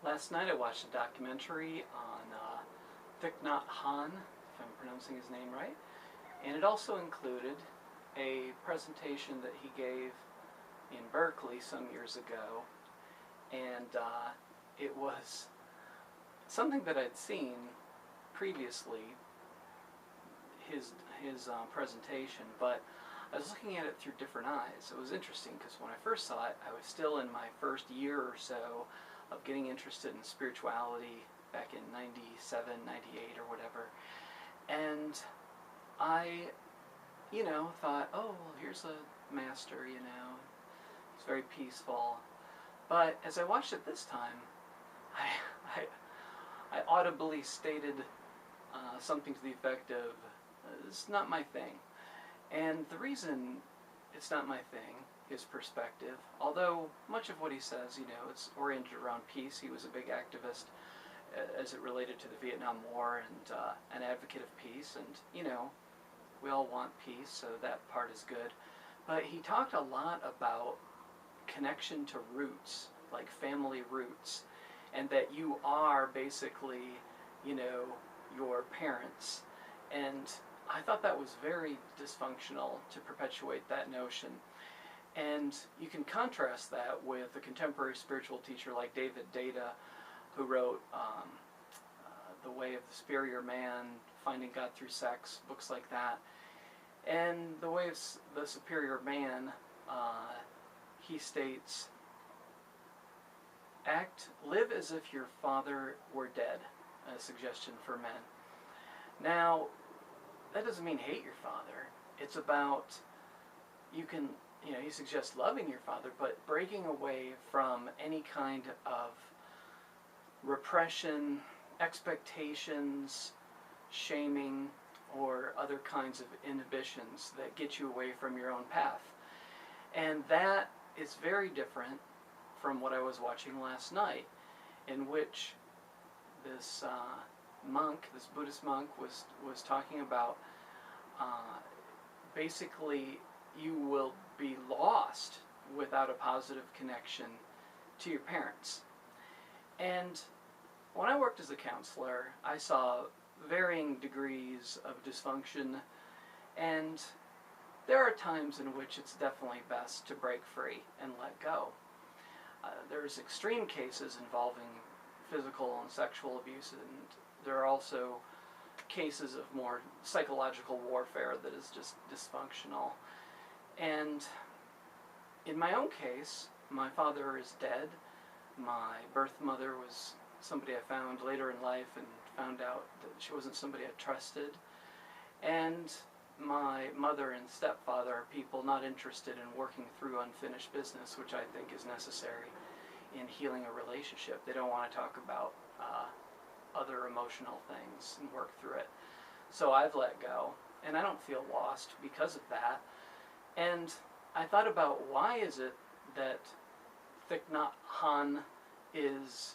Last night I watched a documentary on Thich Nhat Hanh, if I'm pronouncing his name right, and it also included a presentation that he gave in Berkeley some years ago, and it was something that I'd seen previously, his presentation, but I was looking at it through different eyes. It was interesting because when I first saw it, I was still in my first year or so of getting interested in spirituality back in 97, 98 or whatever. And I, thought, oh, well, here's a master, he's very peaceful. But as I watched it this time, I audibly stated something to the effect of, it's not my thing. And the reason it's not my thing is perspective. Although much of what he says, it's oriented around peace. He was a big activist as it related to the Vietnam War and an advocate of peace. And, we all want peace, so that part is good. But he talked a lot about connection to roots, like family roots, and that you are basically, your parents. And I thought that was very dysfunctional to perpetuate that notion. And you can contrast that with a contemporary spiritual teacher like David Deida, who wrote The Way of the Superior Man, Finding God Through Sex, books like that. And The Way of the Superior Man, he states, live as if your father were dead, a suggestion for men. Now, that doesn't mean hate your father. It's about, he suggests loving your father, but breaking away from any kind of repression, expectations, shaming, or other kinds of inhibitions that get you away from your own path. And that is very different from what I was watching last night, in which this this Buddhist monk was talking about basically you will be lost without a positive connection to your parents. And when I worked as a counselor, I saw varying degrees of dysfunction, and there are times in which it's definitely best to break free and let go. There's extreme cases involving physical and sexual abuse, and there are also cases of more psychological warfare that is just dysfunctional. And in my own case, my father is dead. My birth mother was somebody I found later in life and found out that she wasn't somebody I trusted. And my mother and stepfather are people not interested in working through unfinished business, which I think is necessary in healing a relationship. They don't want to talk about other emotional things and work through it. So I've let go, and I don't feel lost because of that. And I thought about, why is it that Thich Nhat Hanh is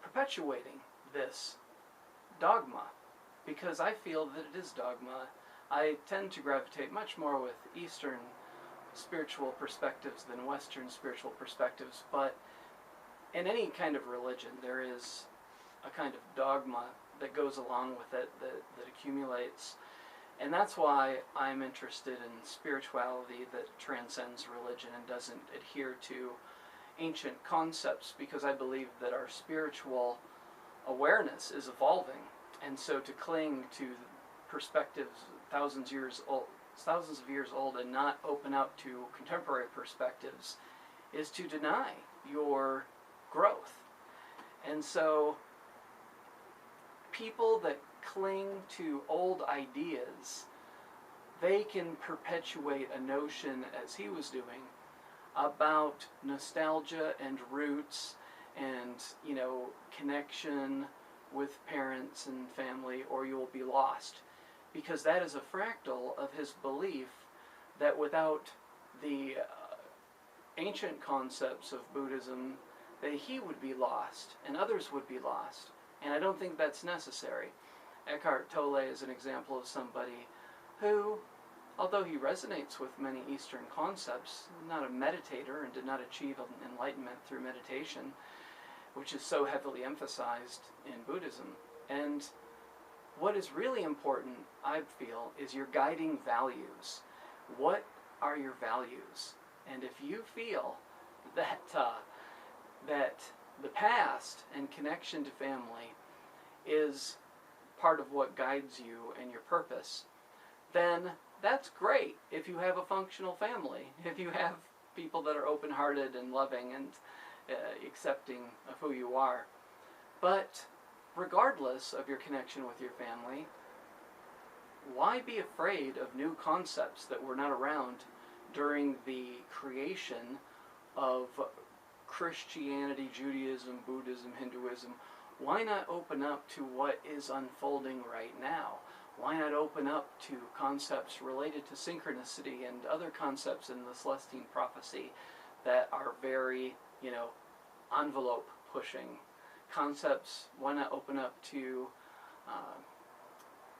perpetuating this dogma? Because I feel that it is dogma. I tend to gravitate much more with Eastern spiritual perspectives than Western spiritual perspectives, but in any kind of religion there is a kind of dogma that goes along with it, that accumulates. And that's why I'm interested in spirituality that transcends religion and doesn't adhere to ancient concepts, because I believe that our spiritual awareness is evolving. And so to cling to perspectives thousands of years old and not open up to contemporary perspectives is to deny your growth. And so people that cling to old ideas, they can perpetuate a notion, as he was doing, about nostalgia and roots and, connection with parents and family, or you will be lost. Because that is a fractal of his belief that without the ancient concepts of Buddhism, that he would be lost and others would be lost. And I don't think that's necessary. Eckhart Tolle is an example of somebody who, although he resonates with many Eastern concepts, not a meditator and did not achieve enlightenment through meditation, which is so heavily emphasized in Buddhism. And what is really important, I feel, is your guiding values. What are your values? And if you feel that that the past and connection to family is part of what guides you and your purpose, then that's great if you have a functional family, if you have people that are open-hearted and loving and accepting of who you are. But regardless of your connection with your family, why be afraid of new concepts that were not around during the creation of Christianity, Judaism, Buddhism, Hinduism? Why not open up to what is unfolding right now? Why not open up to concepts related to synchronicity and other concepts in the Celestine prophecy that are very, envelope pushing concepts? Why not open up to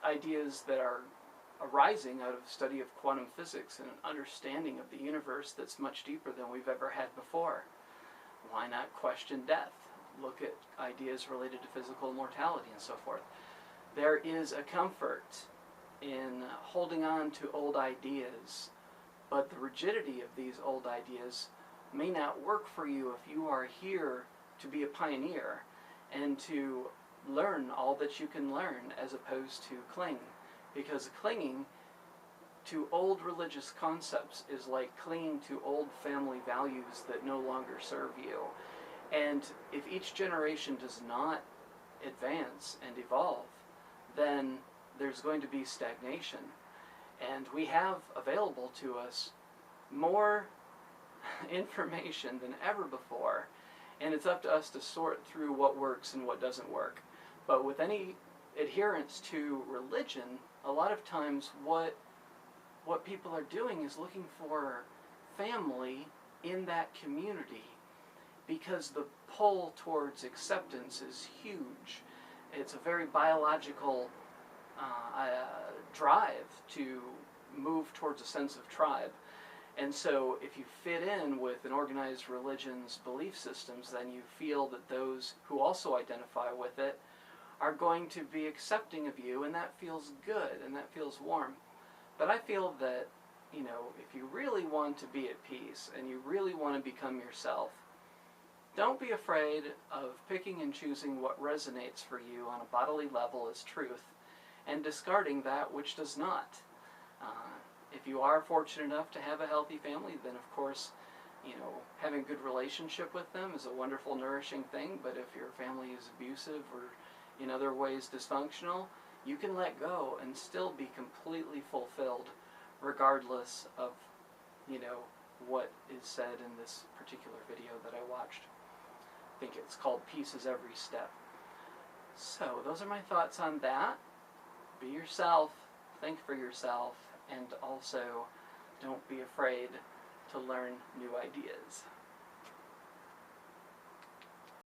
ideas that are arising out of study of quantum physics and an understanding of the universe that's much deeper than we've ever had before? Why not question death? Look at ideas related to physical immortality and so forth. There is a comfort in holding on to old ideas, but the rigidity of these old ideas may not work for you if you are here to be a pioneer and to learn all that you can learn as opposed to cling. Because clinging to old religious concepts is like clinging to old family values that no longer serve you. And if each generation does not advance and evolve, then there's going to be stagnation. And we have available to us more information than ever before, and it's up to us to sort through what works and what doesn't work. But with any adherence to religion, a lot of times what people are doing is looking for family in that community, because the pull towards acceptance is huge. It's a very biological drive to move towards a sense of tribe. And so if you fit in with an organized religion's belief systems, then you feel that those who also identify with it are going to be accepting of you, and that feels good and that feels warm. But I feel that, if you really want to be at peace and you really want to become yourself, don't be afraid of picking and choosing what resonates for you on a bodily level as truth, and discarding that which does not. If you are fortunate enough to have a healthy family, then of course, having a good relationship with them is a wonderful, nourishing thing. But if your family is abusive or in other ways dysfunctional, you can let go and still be completely fulfilled, regardless of, what is said in this particular video that I watched. I think it's called Peace is Every Step. So those are my thoughts on that. Be yourself, think for yourself, and also don't be afraid to learn new ideas.